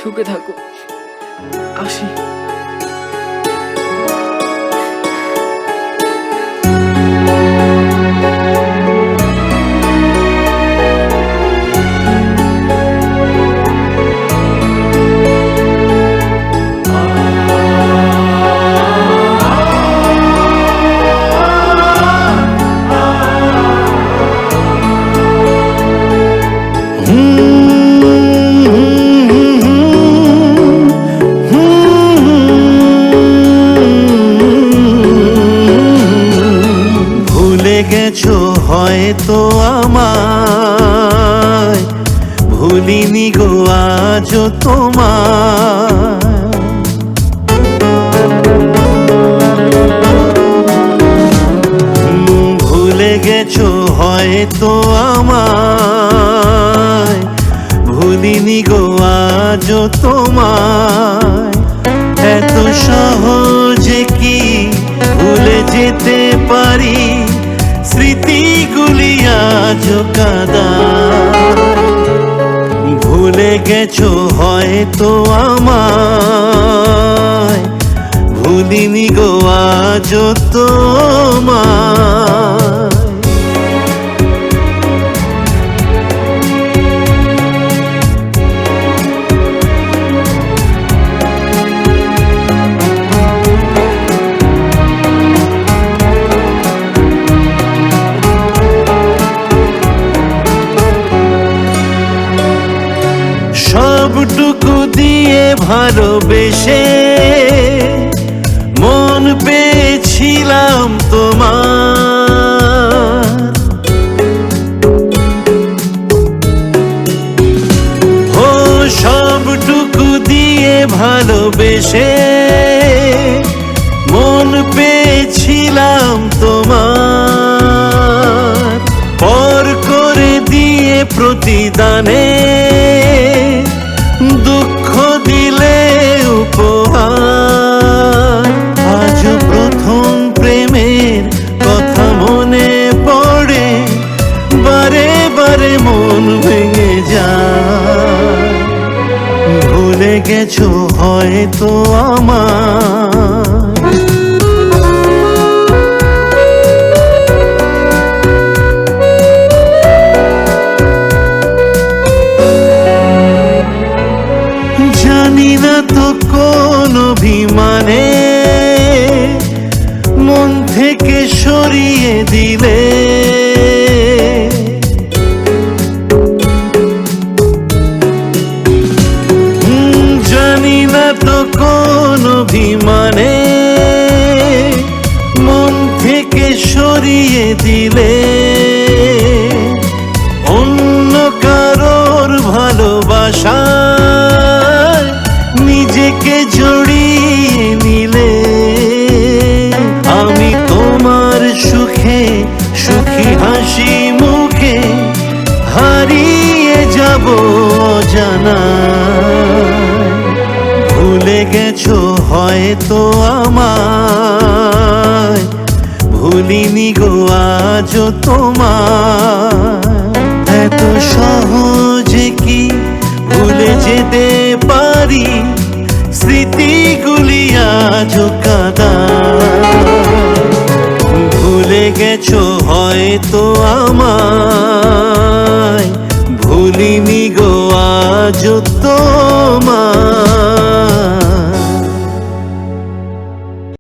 সুখে থাকো। আসি। গেছো হয়তো আমায়, ভুলিনি গো আজও তোমায়। ভুলে গেছো হয়তো আমায়, ভুলিনি গো আজও তোমায়। এত সহজে কি ভুলে যেতে পারি, স্মৃতিগুলি আজও কাঁদায়। ভুলে গেছো হয়তো আমায়, ভুলিনি গো আজও তোমায়। সবটুকু দিয়ে ভালোবেসে মন পেয়েছিলাম তোমার। ও সবটুকু দিয়ে ভালোবেসে মন পেয়েছিলাম তোমার। পর করে দিয়ে প্রতিদানে দুঃখ দিলে উপহার। আজ প্রথম প্রেমের কথা মনে পড়ে, বারে বারে মন ভেঙে যায়। ভুলে গেছো হয়তো আমায়, জানি না তো কোন অভিমানে মন থেকে সরিয়ে দিলে। জানি না তো কোন অভিমানে মন থেকে সরিয়ে দিলে। অন্য কারোর ভালোবাসা নিজেকে জড়িয়ে নিলে। আমি তোমার সুখে সুখী হাসি মুখে হারিয়ে যাব অজানায়। ভুলে গেছো হয়তো আমায়, ভুলিনি গো আজও তোমায়। এত সহজে কি ভুলে যেতে পারি, স্মৃতিগুলি আজও কাঁদায়। ভুলে গেছো হয়তো আমায়, ভুলিনি গো আজও তোমায়।